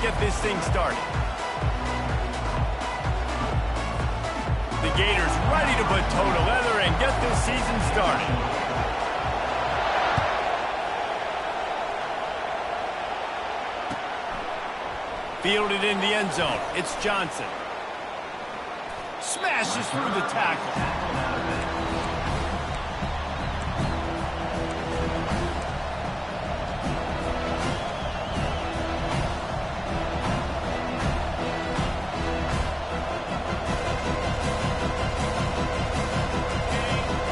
Get this thing started. The Gators ready to put toe to leather and get this season started. Fielded in the end zone. It's Johnson. Smashes through the tackle.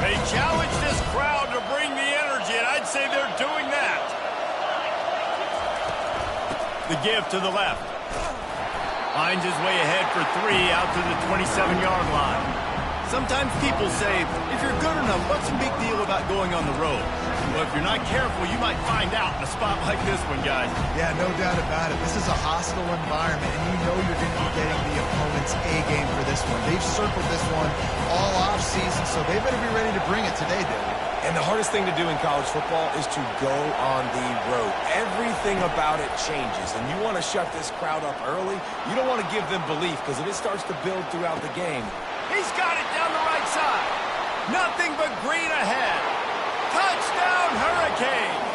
They challenge this crowd to bring the energy, and I'd say they're doing that. The give to the left. Finds his way ahead for 3 out to the 27-yard line. Sometimes people say, if you're good enough, what's the big deal about going on the road? Well, if you're not careful, you might find out in a spot like this one, guys. Yeah, no doubt about it. This is a hostile environment, and you know you're going to be getting the opponent's A-game for this one. They've circled this one all off-season, so they better be ready to bring it today, David. And the hardest thing to do in college football is to go on the road. Everything about it changes, and you want to shut this crowd up early. You don't want to give them belief, because if it starts to build throughout the game. He's got it down the right side. Nothing but green ahead. Touchdown, Hurricanes.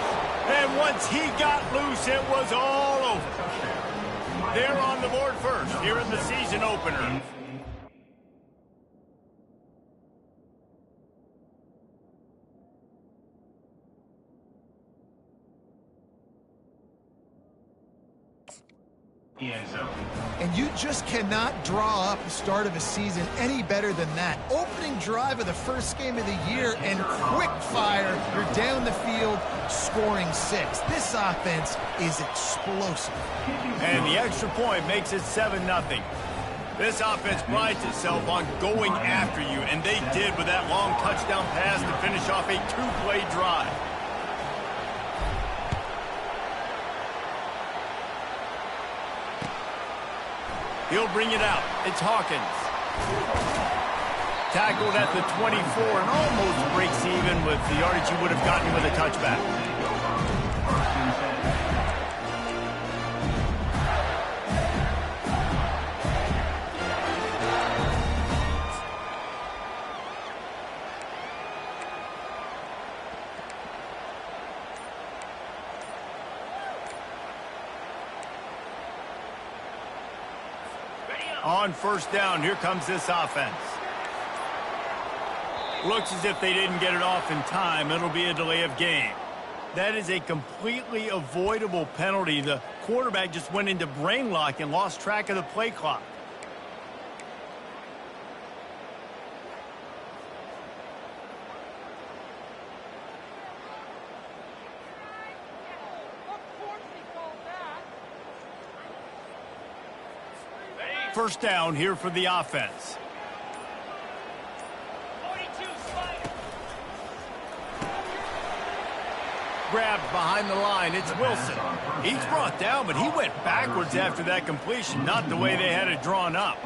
And once he got loose, it was all over. They're on the board first here in the season opener. And you just cannot draw up the start of a season any better than that. Opening drive of the first game of the year and quick fire. You're down the field scoring 6. This offense is explosive. And the extra point makes it 7-0. This offense prides itself on going after you, and they did with that long touchdown pass to finish off a 2-play drive. He'll bring it out. It's Hawkins. Tackled at the 24 and almost breaks even with the yardage he would have gotten with a touchback. On first down, here comes this offense. Looks as if they didn't get it off in time. It'll be a delay of game. That is a completely avoidable penalty. The quarterback just went into brain lock and lost track of the play clock. First down here for the offense. Grabbed behind the line. It's Wilson. He's brought down, but he went backwards after that completion, not the way they had it drawn up.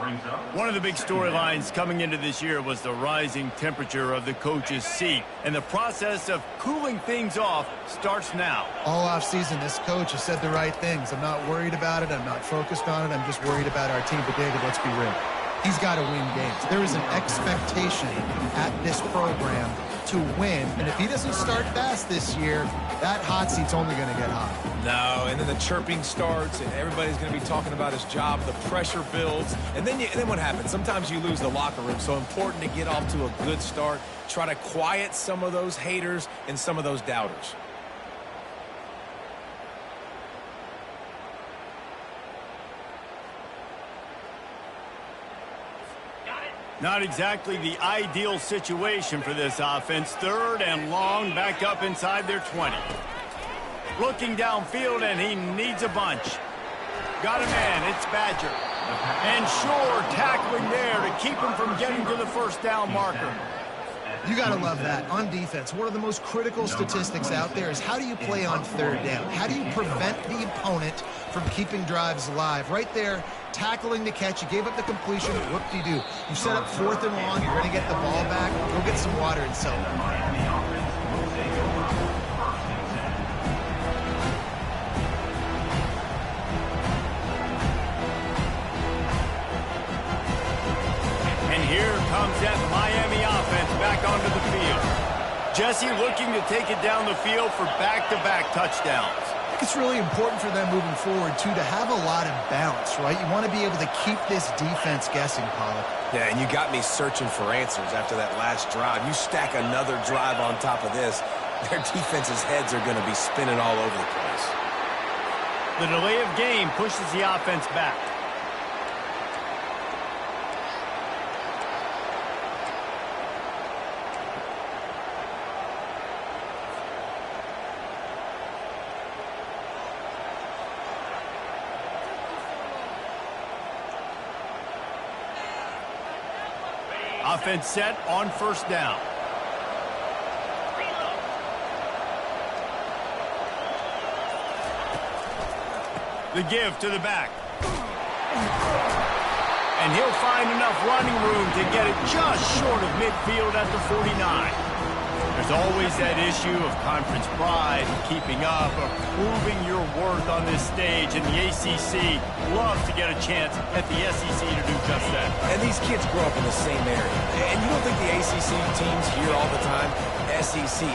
One of the big storylines coming into this year was the rising temperature of the coach's seat, and the process of cooling things off starts now. All offseason, this coach has said the right things. I'm not worried about it. I'm not focused on it. I'm just worried about our team. But, David, let's be real. He's got to win games. There is an expectation at this program to win, and if he doesn't start fast this year, that hot seat's only going to get hot. No, and then the chirping starts, and everybody's going to be talking about his job. The pressure builds, and then what happens? Sometimes you lose the locker room, so important to get off to a good start. Try to quiet some of those haters and some of those doubters. Not exactly the ideal situation for this offense. Third and long, back up inside their 20. Looking downfield, and he needs a bunch. Got a man, it's Badger. And Shore tackling there to keep him from getting to the first down marker. You got to love that. On defense, one of the most critical statistics out there is how do you play on third down? How do you prevent the opponent from keeping drives alive? Right there, tackling the catch. You gave up the completion. Whoop-de-doo. You set up 4th and long. You're going to get the ball back. Go get some water and sell it. comes that Miami offense back onto the field. Jesse looking to take it down the field for back-to-back touchdowns. I think it's really important for them moving forward, too, to have a lot of balance, right? You want to be able to keep this defense guessing, Pollard. Yeah, and you got me searching for answers after that last drive. You stack another drive on top of this, their defense's heads are going to be spinning all over the place. The delay of game pushes the offense back. Offense set on first down. The give to the back. And he'll find enough running room to get it just short of midfield at the 49. There's always that issue of conference pride, keeping up, or proving your worth on this stage, and the ACC loves to get a chance at the SEC to do just that. And these kids grow up in the same area. And you don't think the ACC teams hear all the time, SEC,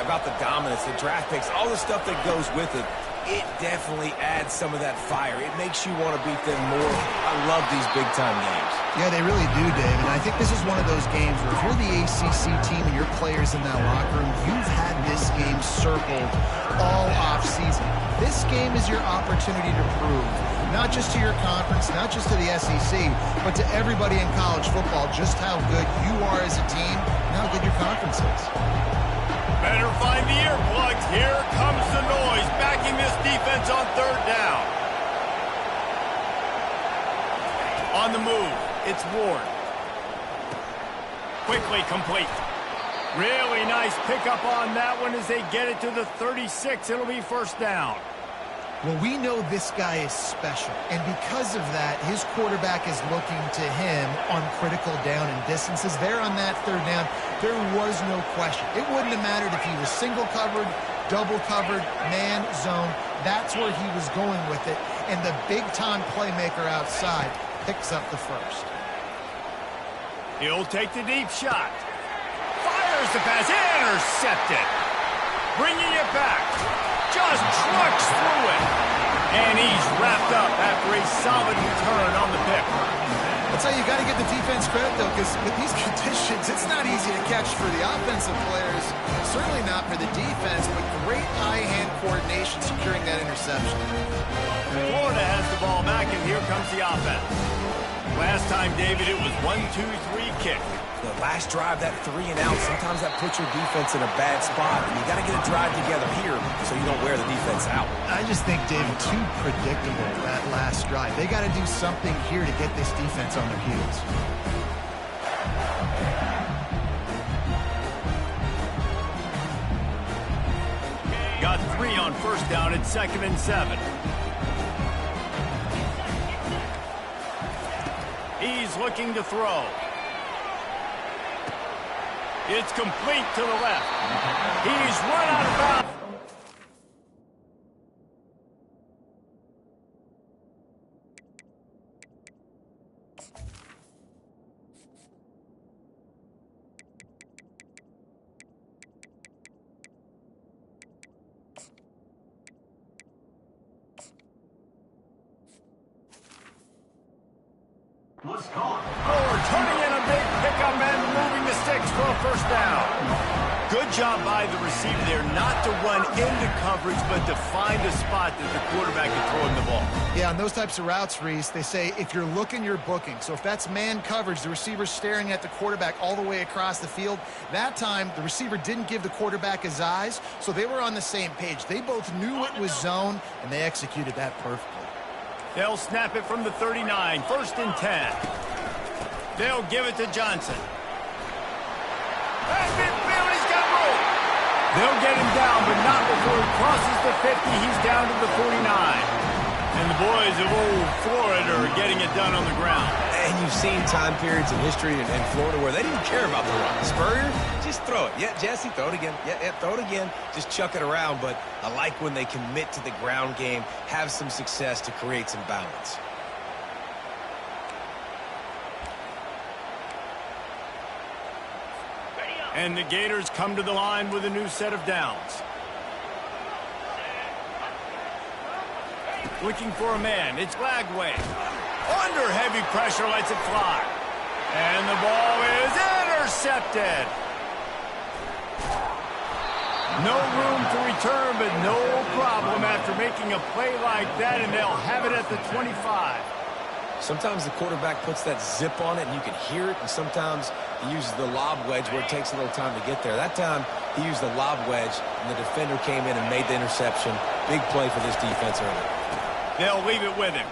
about the dominance, the draft picks, all the stuff that goes with it. It definitely adds some of that fire. It makes you want to beat them more. I love these big-time games. Yeah, they really do, Dave. And I think this is one of those games where if you're the ACC team and your players in that locker room, you've had this game circled all offseason. This game is your opportunity to prove, not just to your conference, not just to the SEC, but to everybody in college football, just how good you are as a team and how good your conference is. Better find the earplugs. Here comes the noise, backing this defense on third down. On the move, it's Ward. Quickly complete. Really nice pickup on that one as they get it to the 36. It'll be first down. Well, we know this guy is special, and because of that, his quarterback is looking to him on critical down and distances. There on that third down, there was no question. It wouldn't have mattered if he was single covered, double covered, man, zone. That's where he was going with it, and the big-time playmaker outside picks up the first. He'll take the deep shot. Fires the pass, intercepted. Bringing it back. Just trucks through it. And he's wrapped up after a solid return on the pick. That's how you got to give the defense credit, though, because with these conditions, it's not easy to catch for the offensive players. Certainly not for the defense, but great eye-hand coordination securing that interception. Florida has the ball back, and here comes the offense. Last time, David, it was 1-2-3 kick. The last drive, that 3 and out, sometimes that puts your defense in a bad spot. And you got to get a drive together here so you don't wear the defense out. I just think, David, too predictable, that last drive. They got to do something here to get this defense on their heels. Got 3 on first down at 2nd and 7. He's looking to throw. It's complete to the left. He's run out of bounds. Ford turning in a big pickup and moving the sticks for a first down. Good job by the receiver there not to run into coverage, but to find a spot that the quarterback can throw him the ball. Yeah, on those types of routes, Reese, they say if you're looking, you're booking. So if that's man coverage, the receiver's staring at the quarterback all the way across the field. That time, the receiver didn't give the quarterback his eyes, so they were on the same page. They both knew it was zone, and they executed that perfectly. They'll snap it from the 39, 1st and 10. They'll give it to Johnson. And midfield, he's got room. They'll get him down, but not before he crosses the 50. He's down to the 49. And the boys of old Florida are getting it done on the ground. And you've seen time periods in history in Florida where they didn't care about the run. Spurrier, just throw it. Yeah, Jesse, throw it again. Yeah, throw it again. Just chuck it around. But I like when they commit to the ground game, have some success to create some balance. And the Gators come to the line with a new set of downs. Looking for a man. It's Lagway. Under heavy pressure, lets it fly. And the ball is intercepted. No room to return, but no problem after making a play like that, and they'll have it at the 25. Sometimes the quarterback puts that zip on it, and you can hear it, and sometimes he uses the lob wedge where it takes a little time to get there. That time, he used the lob wedge, and the defender came in and made the interception. Big play for this defense early. They'll leave it with him.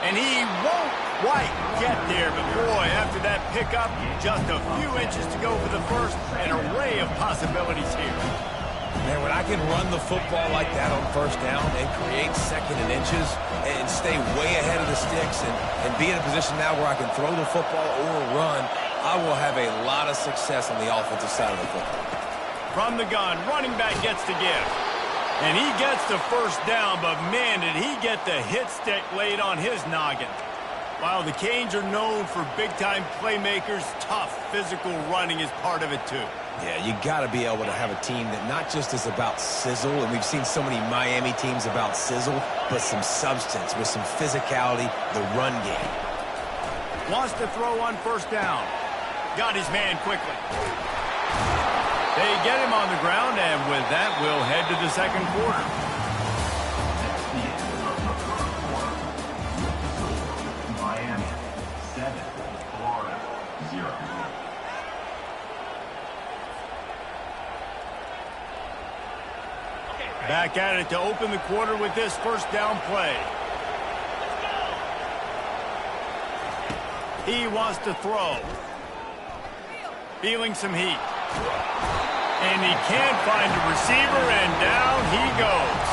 And he won't quite get there, but boy, after that pickup, just a few inches to go for the first. An array of possibilities here. Man, when I can run the football like that on first down and create second and inches and stay way ahead of the sticks and be in a position now where I can throw the football or run, I will have a lot of success on the offensive side of the football. From the gun, running back gets to give. And he gets the first down, but man, did he get the hit stick laid on his noggin. While the Canes are known for big-time playmakers, tough physical running is part of it too. Yeah, you got to be able to have a team that not just is about sizzle, and we've seen so many Miami teams about sizzle, but some substance with some physicality, the run game. Wants to throw on first down. Got his man quickly. They get him on the ground, and with that, we'll head to the second quarter. Miami 7, Florida 0. Back at it to open the quarter with this first down play. He wants to throw. Feeling some heat. And he can't find a receiver, and down he goes.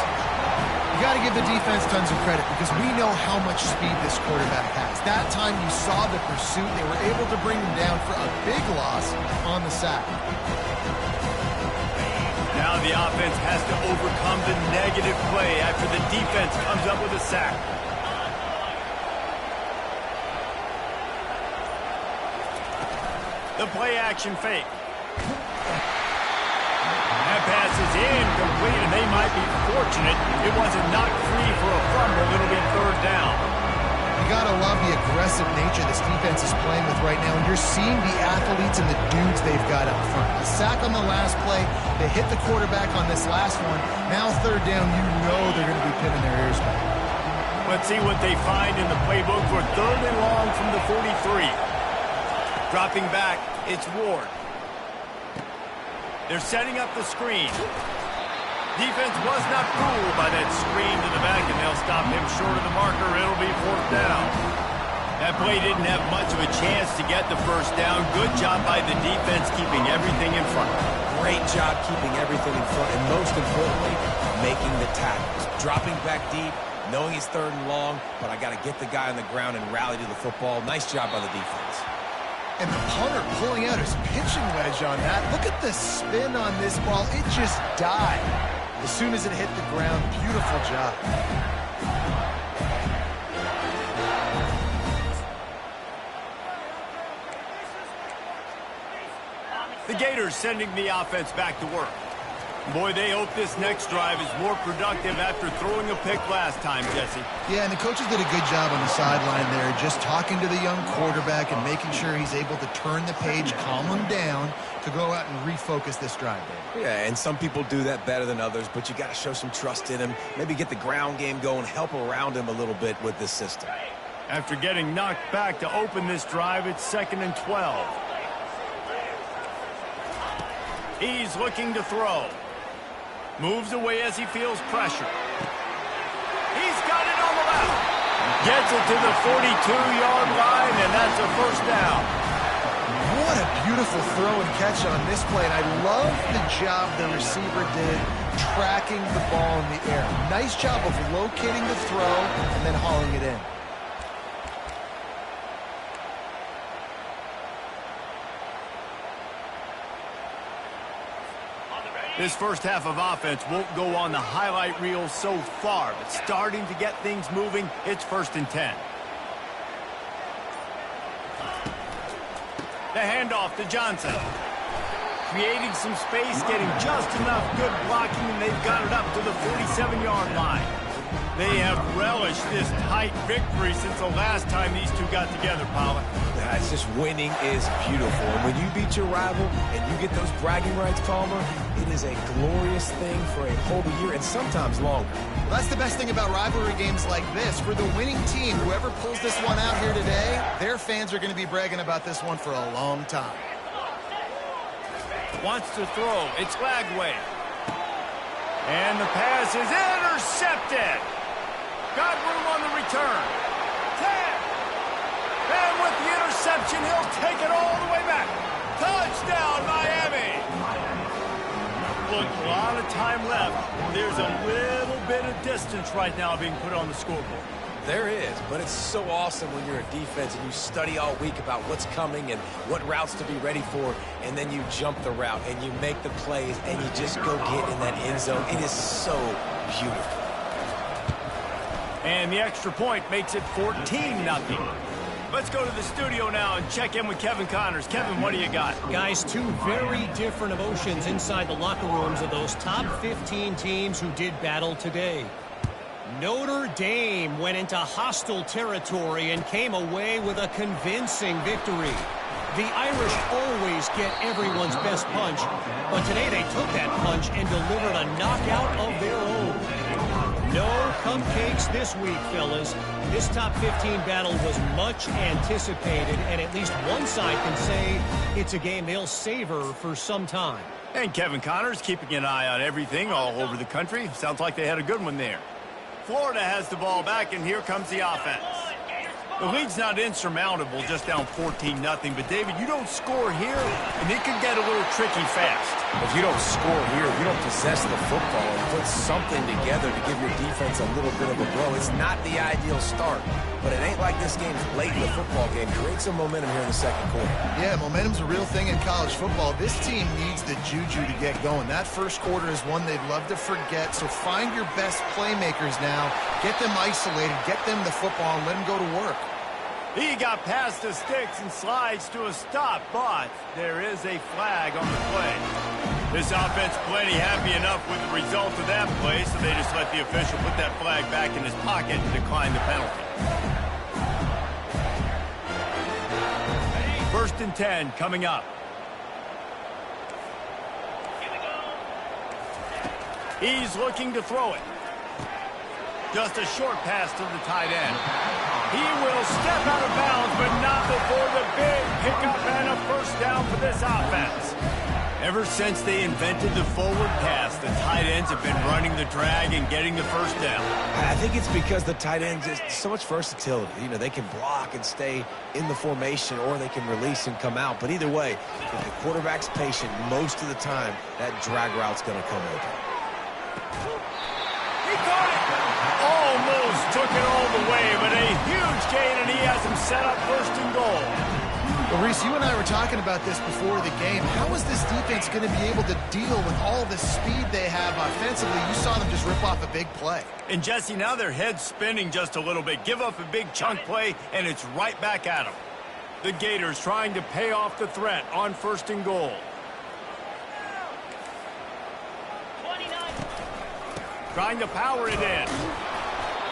You got to give the defense tons of credit because we know how much speed this quarterback has. That time you saw the pursuit. They were able to bring him down for a big loss on the sack. Now the offense has to overcome the negative play after the defense comes up with a sack. The play action fake. That pass is incomplete, and they might be fortunate it wasn't knocked free for a fumble. It'll be third down. You got to love the aggressive nature this defense is playing with right now, and you're seeing the athletes and the dudes they've got up front. A sack on the last play. They hit the quarterback on this last one. Now third down, you know they're going to be pinning their ears back. Let's see what they find in the playbook for third and long from the 43. Dropping back, it's Ward. They're setting up the screen. Defense was not fooled by that screen to the back, and they'll stop him short of the marker. It'll be fourth down. That play didn't have much of a chance to get the first down. Good job by the defense keeping everything in front. Great job keeping everything in front, and most importantly, making the tackles. Dropping back deep, knowing it's third and long, but I got to get the guy on the ground and rally to the football. Nice job by the defense. And the punter pulling out his pitching wedge on that. Look at the spin on this ball. It just died as soon as it hit the ground. Beautiful job. The Gators sending the offense back to work. Boy, they hope this next drive is more productive after throwing a pick last time, Jesse. Yeah, and the coaches did a good job on the sideline there, just talking to the young quarterback and making sure he's able to turn the page, calm him down to go out and refocus this drive. Yeah, and some people do that better than others, but you got to show some trust in him. Maybe get the ground game going, help around him a little bit with this system. After getting knocked back to open this drive, it's 2nd and 12. He's looking to throw. Moves away as he feels pressure. He's got it on the left. Gets it to the 42-yard line, and that's a first down. What a beautiful throw and catch on this play, and I love the job the receiver did tracking the ball in the air. Nice job of locating the throw and then hauling it in. This first half of offense won't go on the highlight reel so far, but starting to get things moving, it's 1st and 10. The handoff to Johnson. Creating some space, getting just enough good blocking, and they've got it up to the 47-yard line. They have relished this tight victory since the last time these two got together, Pollard. It's just winning is beautiful. And when you beat your rival and you get those bragging rights, Palmer, it is a glorious thing for a whole year and sometimes longer. Well, that's the best thing about rivalry games like this. For the winning team, whoever pulls this one out here today, their fans are going to be bragging about this one for a long time. Wants to throw. It's Lagway. And the pass is intercepted. Got room on the return. 10. And with the interception, he'll take it all the way back. Touchdown, Miami. Look, a lot of time left. There's a little bit of distance right now being put on the scoreboard. There is, but it's so awesome when you're a defense and you study all week about what's coming and what routes to be ready for, and then you jump the route and you make the plays and you just go get in that end zone. It is so beautiful. And the extra point makes it 14-0. Let's go to the studio now and check in with Kevin Connors. Kevin, what do you got? Guys, two very different emotions inside the locker rooms of those top 15 teams who did battle today. Notre Dame went into hostile territory and came away with a convincing victory. The Irish always get everyone's best punch, but today they took that punch and delivered a knockout of their own. No cupcakes this week, fellas. This top 15 battle was much anticipated, and at least one side can say it's a game they'll savor for some time. And Kevin Connors keeping an eye on everything all over the country. Sounds like they had a good one there. Florida has the ball back, and here comes the offense. The lead's not insurmountable, just down 14-0. But, David, you don't score here, and it could get a little tricky fast. If you don't score here, if you don't possess the football and put something together to give your defense a little bit of a blow, it's not the ideal start. But it ain't like this game's late in the football game. Create some momentum here in the second quarter. Yeah, momentum's a real thing in college football. This team needs the juju to get going. That first quarter is one they'd love to forget. So find your best playmakers now. Get them isolated. Get them the football and let them go to work. He got past the sticks and slides to a stop, but there is a flag on the play. This offense plenty happy enough with the result of that play, so they just let the official put that flag back in his pocket and decline the penalty. 1st and 10 coming up. He's looking to throw it. Just a short pass to the tight end. He will step out of bounds, but not before the big pickup and a first down for this offense. Ever since they invented the forward pass, the tight ends have been running the drag and getting the first down. I think it's because the tight ends is so much versatility. You know, they can block and stay in the formation, or they can release and come out. But either way, if the quarterback's patient, most of the time, that drag route's going to come open. He caught it! Almost took it all the way, but a huge gain, and he has him set up 1st and goal. Well, Reese, you and I were talking about this before the game. How is this defense going to be able to deal with all the speed they have offensively? You saw them just rip off a big play. And, Jesse, now their head's spinning just a little bit. Give up a big chunk play, and it's right back at them. The Gators trying to pay off the threat on 1st and goal. 29. Trying to power it in.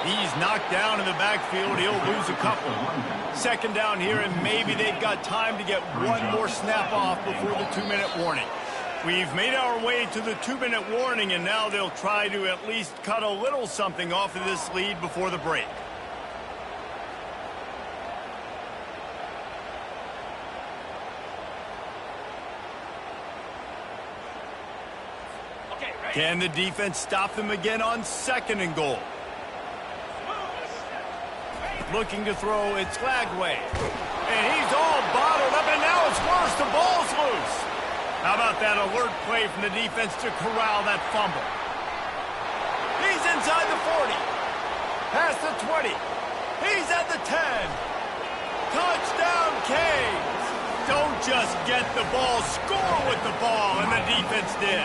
He's knocked down in the backfield. He'll lose a couple. 2nd down here, and maybe they've got time to get one more snap off before the 2-minute warning. We've made our way to the 2-minute warning, and now they'll try to at least cut a little something off of this lead before the break. Can the defense stop them again on 2nd and goal? Looking to throw, it's Lagway. And he's all bottled up, and now it's worse. The ball's loose. How about that alert play from the defense to corral that fumble? He's inside the 40. Past the 20. He's at the 10. Touchdown, Canes. Don't just get the ball, score with the ball, and the defense did.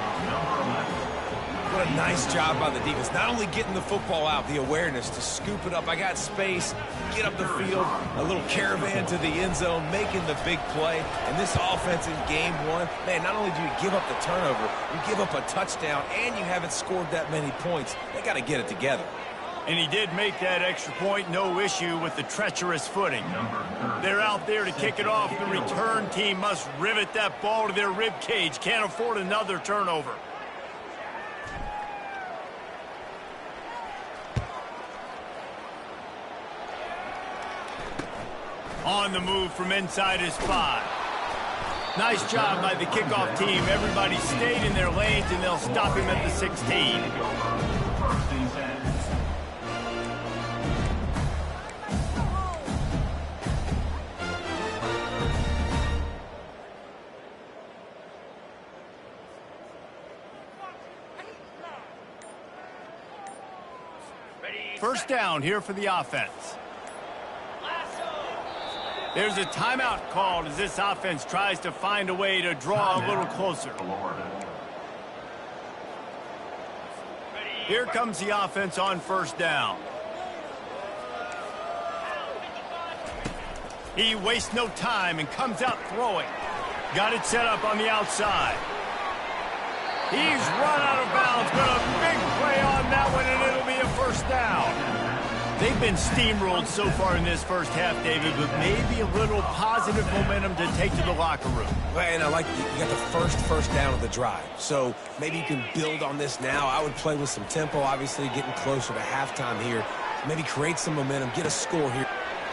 What a nice job by the defense. Not only getting the football out, the awareness to scoop it up. I got space, get up the field, a little caravan to the end zone, making the big play. And this offense in game one, man, not only do you give up the turnover, you give up a touchdown, and you haven't scored that many points. They got to get it together. And he did make that extra point, no issue with the treacherous footing. They're out there to kick it off. The return team must rivet that ball to their rib cage. Can't afford another turnover. On the move from inside his 5. Nice job by the kickoff team. Everybody stayed in their lanes, and they'll stop him at the 16. First and 10. First down here for the offense. There's a timeout called as this offense tries to find a way to draw a little closer. Here comes the offense on first down. He wastes no time and comes out throwing. Got it set up on the outside. He's run out of bounds, but a big play on that one, and it'll be a first down. They've been steamrolled so far in this first half, David, but maybe a little positive momentum to take to the locker room. Well, and I like you got the first down of the drive. So maybe you can build on this now. I would play with some tempo, obviously getting closer to halftime here. Maybe create some momentum, get a score here.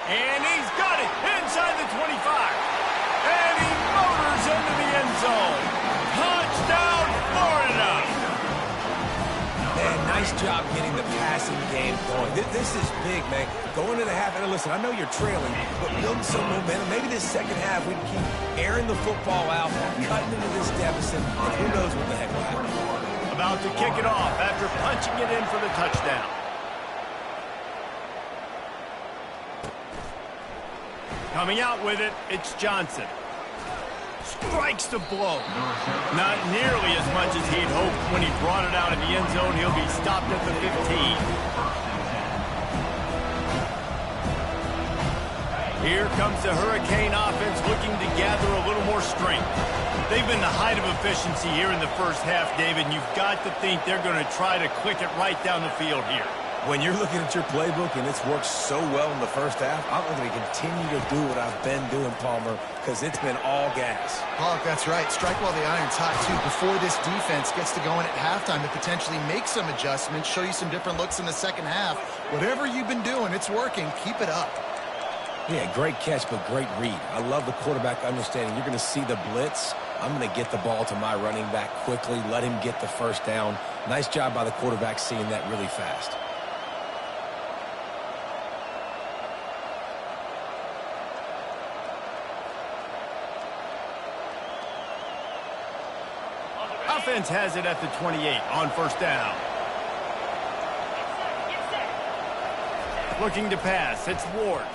And he's got it inside the 25. And he motors into the end zone. Touchdown, Florida. Man, nice job getting the passing game going. This is big, man. Going into the half, and listen, I know you're trailing, but building some momentum. Maybe this second half we can keep airing the football out, cutting into this deficit, and who knows what the heck will happen. About to kick it off after punching it in for the touchdown. Coming out with it, it's Johnson. Strikes the blow. Not nearly as much as he'd hoped when he brought it out in the end zone. He'll be stopped at the 15. Here comes the Hurricane offense looking to gather a little more strength. They've been the height of efficiency here in the first half, David, and you've got to think they're going to try to click it right down the field here. When you're looking at your playbook and it's worked so well in the first half, I'm going to continue to do what I've been doing, Palmer, because it's been all gas. Pollock, that's right. Strike while the iron's hot, too. Before this defense gets to going at halftime to potentially make some adjustments, show you some different looks in the second half. Whatever you've been doing, it's working. Keep it up. Yeah, great catch, but great read. I love the quarterback understanding. You're going to see the blitz. I'm going to get the ball to my running back quickly, let him get the first down. Nice job by the quarterback seeing that really fast. Offense has it at the 28 on first down. Looking to pass, it's Ward.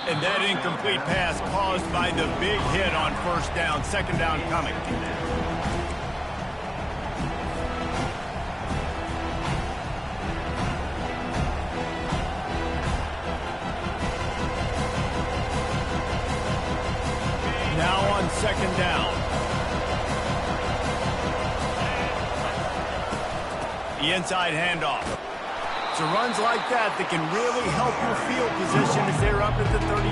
And that incomplete pass caused by the big hit on first down. Second down coming. Now on second down. The inside handoff. It's runs like that can really help your field position as they're up at the 35.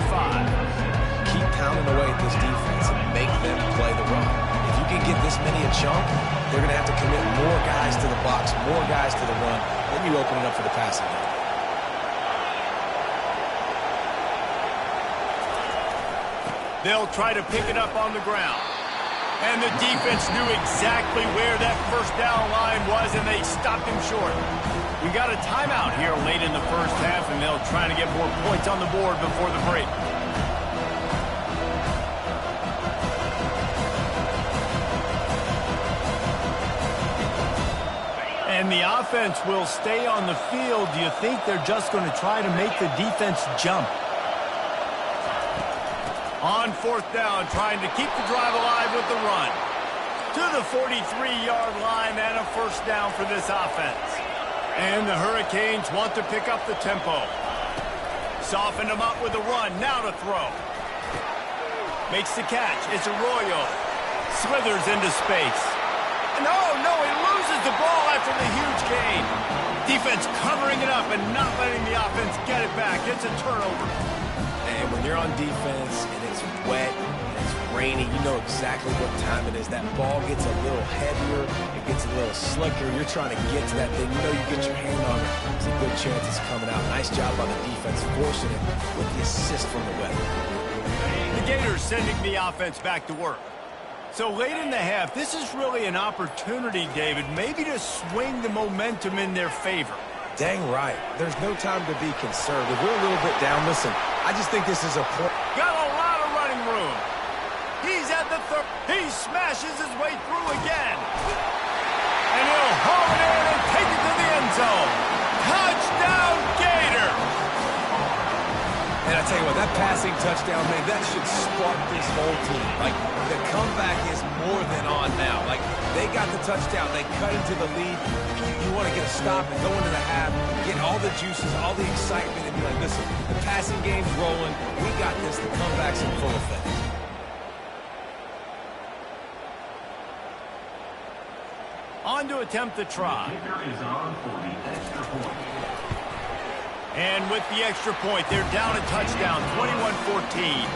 Keep pounding away at this defense and make them play the run. If you can get this many a chunk, they're going to have to commit more guys to the box, more guys to the run. Then you open it up for the passing game. They'll try to pick it up on the ground. And the defense knew exactly where that first down line was, and they stopped him short. We got a timeout here late in the first half, and they'll try to get more points on the board before the break. And the offense will stay on the field. Do you think they're just going to try to make the defense jump? On fourth down, trying to keep the drive alive with the run. To the 43-yard line and a first down for this offense. And the Hurricanes want to pick up the tempo. Soften them up with a run. Now to throw. Makes the catch. It's Arroyo. Slithers into space. No, he loses the ball after the huge gain. Defense covering it up and not letting the offense get it back. It's a turnover. And when you're on defense and it's wet and it's rainy, you know exactly what time it is. That ball gets a little heavier. It gets a little slicker. You're trying to get to that thing. You know you get your hand on it. There's a good chance it's coming out. Nice job by the defense forcing it with the assist from the weather. The Gators sending the offense back to work. So late in the half, this is really an opportunity, David, maybe to swing the momentum in their favor. Dang right. There's no time to be conservative. We're a little bit down. Listen, I just think this is a point. Got a lot of running room. He's at the third. He smashes his way through again. And he'll haul it in and take it to the end zone. Touchdown, Gator! And I tell you what, that passing touchdown, man, that should spark this whole team. Like, the comeback is more than on now. Like, they got the touchdown. They cut into the lead. You want to get a stop and go into the half, get all the juices, all the excitement, and be like, listen, the passing game's rolling. We got this. The comeback's in full effect. On to attempt the try. And with the extra point, they're down a touchdown, 21-14.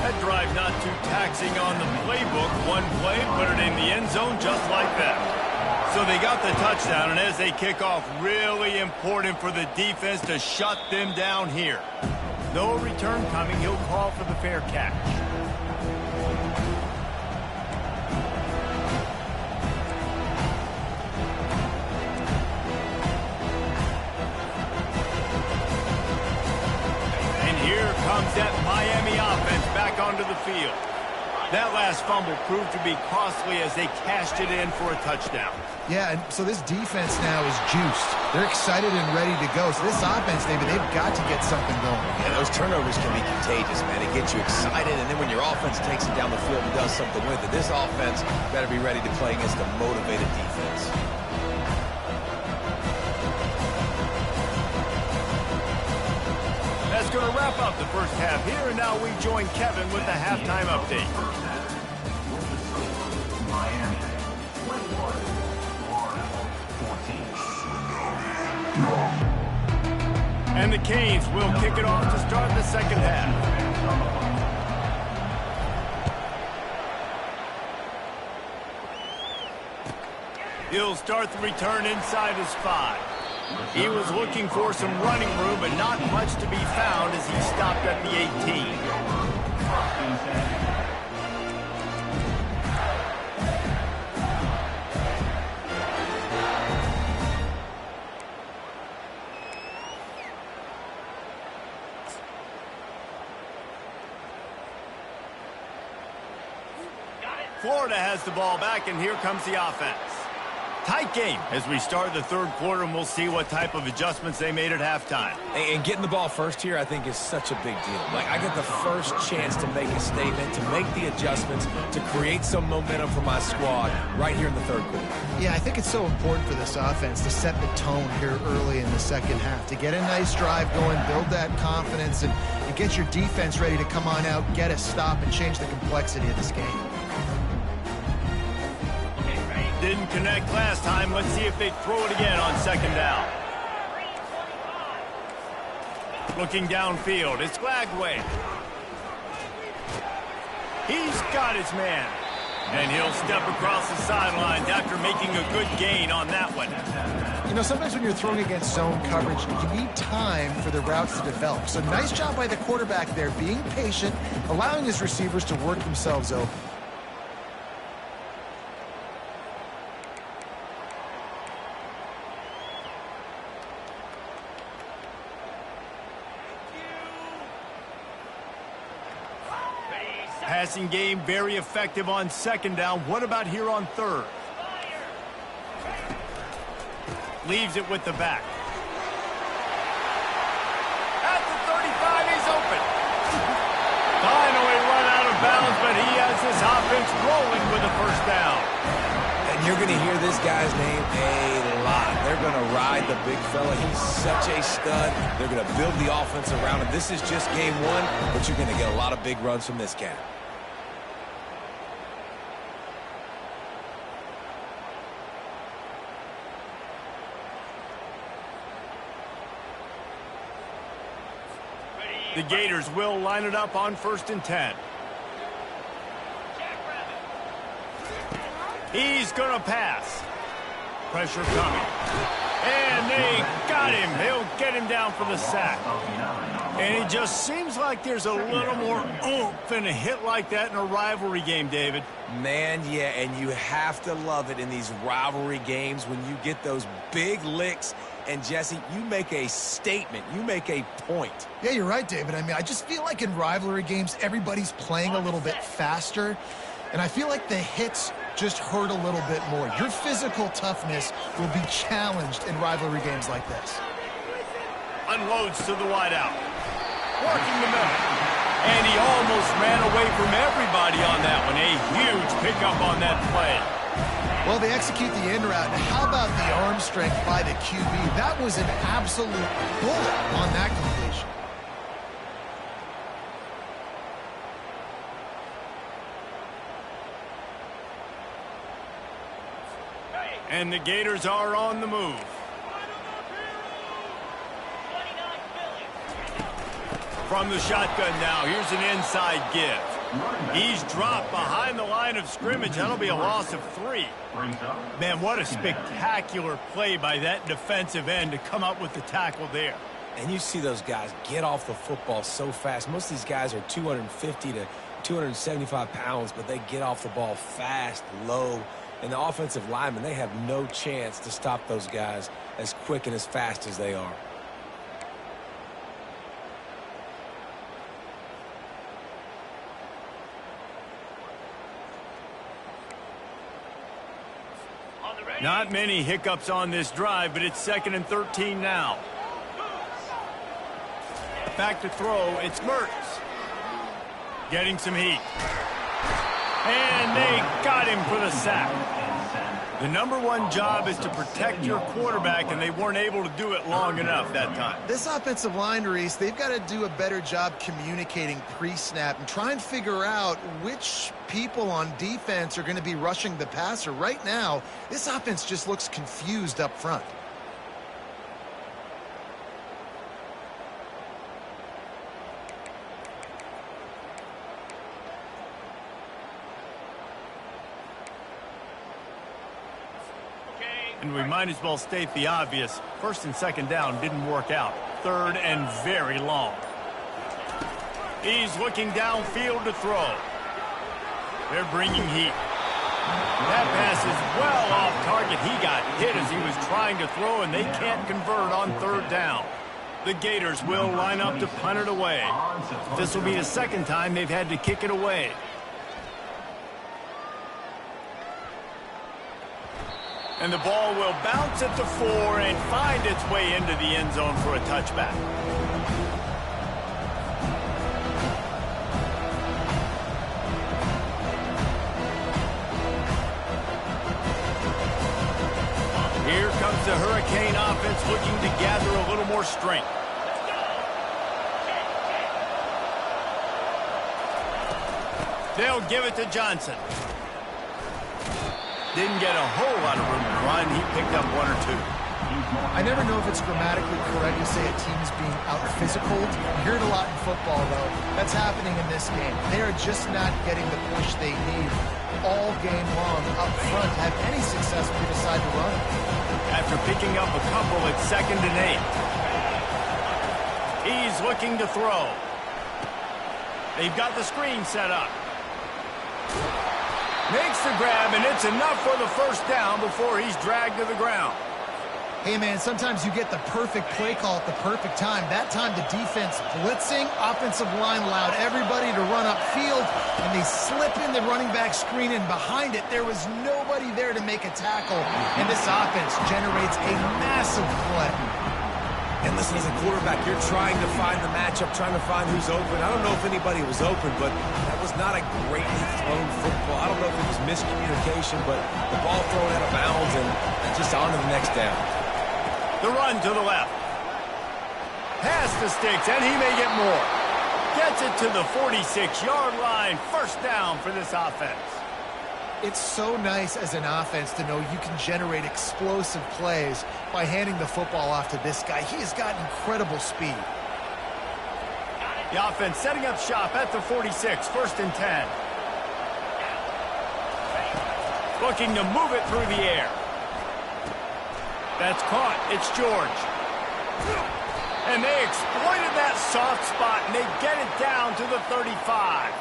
That drive not too taxing on the playbook. One play, put it in the end zone just like that. So they got the touchdown, and as they kick off, really important for the defense to shut them down here. No return coming. He'll call for the fair catch. Comes that Miami offense back onto the field. That last fumble proved to be costly as they cashed it in for a touchdown. Yeah, and so this defense now is juiced. They're excited and ready to go. So this offense, David, they've got to get something going. Yeah, those turnovers can be contagious, man. It gets you excited, and then when your offense takes it down the field and does something with it, this offense better be ready to play against a motivated defense. That's going to wrap up the first half here, and now we join Kevin with the halftime update. Miami 21, Florida 14. And the Canes will kick it off to start the second half. He'll start the return inside his 5. He was looking for some running room, but not much to be found as he stopped at the 18. Florida has the ball back, and here comes the offense. Tight game as we start the third quarter, and we'll see what type of adjustments they made at halftime. And getting the ball first here, I think, is such a big deal. Like, I get the first chance to make a statement, to make the adjustments, to create some momentum for my squad right here in the third quarter. Yeah, I think it's so important for this offense to set the tone here early in the second half, to get a nice drive going, build that confidence, and get your defense ready to come on out, get a stop, and change the complexity of this game. Didn't connect last time. Let's see if they throw it again on second down. Looking downfield, it's Glagway. He's got his man. And he'll step across the sidelines after making a good gain on that one. You know, sometimes when you're throwing against zone coverage, you need time for the routes to develop. So nice job by the quarterback there, being patient, allowing his receivers to work themselves open. Passing game very effective on second down. What about here on third? Leaves it with the back. At the 35, he's open. Finally run out of bounds, but he has the this offense rolling with a first down. And you're going to hear this guy's name a lot. They're going to ride the big fella. He's such a stud. They're going to build the offense around him. This is just game one, but you're going to get a lot of big runs from this cat. The Gators will line it up on 1st and 10. He's going to pass. Pressure coming. And they got him. He'll get him down for the sack. And it just seems like there's a little more oomph in a hit like that in a rivalry game, David. Man, yeah, and you have to love it in these rivalry games when you get those big licks. And, Jesse, you make a statement. You make a point. Yeah, you're right, David. I mean, I just feel like in rivalry games, everybody's playing a little bit faster. And I feel like the hits just hurt a little bit more. Your physical toughness will be challenged in rivalry games like this. Unloads to the wideout. Working the middle. And he almost ran away from everybody on that one. A huge pickup on that play. Well, they execute the end route. How about the arm strength by the QB? That was an absolute bullet on that completion. And the Gators are on the move. From the shotgun now, here's an inside give. He's dropped behind the line of scrimmage. That'll be a loss of 3. Man, what a spectacular play by that defensive end to come up with the tackle there. And you see those guys get off the football so fast. Most of these guys are 250 to 275 pounds, but they get off the ball fast, low. And the offensive linemen, they have no chance to stop those guys as quick and as fast as they are. Not many hiccups on this drive, but it's 2nd and 13 now. Back to throw, it's Mertz. Getting some heat. And they got him for the sack. The #1 job is to protect your quarterback, and they weren't able to do it long enough that time. This offensive line, Reese, they've got to do a better job communicating pre-snap and try and figure out which people on defense are going to be rushing the passer. Right now, this offense just looks confused up front. And we might as well state the obvious. 1st and 2nd down didn't work out. 3rd and very long. He's looking downfield to throw. They're bringing heat. That pass is well off target. He got hit as he was trying to throw, and they can't convert on 3rd down. The Gators will line up to punt it away. This will be the 2nd time they've had to kick it away. And the ball will bounce at the 4 and find its way into the end zone for a touchback. Here comes the Hurricane offense looking to gather a little more strength. They'll give it to Johnson. Didn't get a whole lot of room to run. He picked up 1 or 2. I never know if it's grammatically correct to say a team is being out-physical. You hear it a lot in football, though. That's happening in this game. They are just not getting the push they need all game long up front to have any success when they decide to run. After picking up a couple, it's 2nd and 8. He's looking to throw. They've got the screen set up. Makes the grab, and it's enough for the 1st down before he's dragged to the ground. Hey, man, sometimes you get the perfect play call at the perfect time. That time the defense blitzing, offensive line allowed everybody to run upfield, and they slip in the running back screen, and behind it there was nobody there to make a tackle, and this offense generates a massive play. And listen, as a quarterback, you're trying to find the matchup, trying to find who's open. I don't know if anybody was open, but that was not a greatly thrown football. I don't know if it was miscommunication, but the ball thrown out of bounds and just on to the next down. The run to the left. Pass to Sticks, and he may get more. Gets it to the 46-yard line. First down for this offense. It's so nice as an offense to know you can generate explosive plays by handing the football off to this guy. He has got incredible speed. The offense setting up shop at the 46, first and 10. Looking to move it through the air. That's caught. It's George. And they exploited that soft spot, and they get it down to the 35.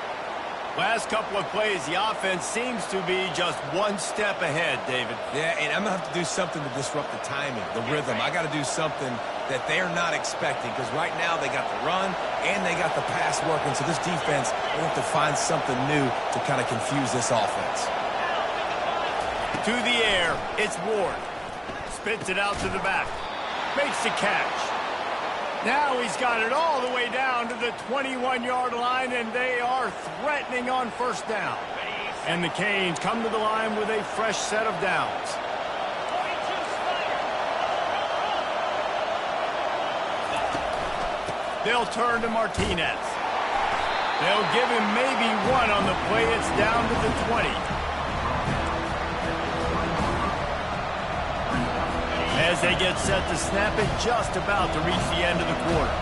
Last couple of plays, the offense seems to be just one step ahead, David. Yeah, and I'm going to have to do something to disrupt the timing, the rhythm. I got to do something that they're not expecting, because right now they got the run and they got the pass working. So this defense will have to find something new to kind of confuse this offense. To the air, it's Ward. Spits it out to the back. Makes the catch. Now he's got it all the way down to the 21-yard line, and they are threatening on first down. And the Canes come to the line with a fresh set of downs. They'll turn to Martinez. They'll give him maybe one on the play. It's down to the 20. As they get set to snap it, just about to reach the end of the quarter.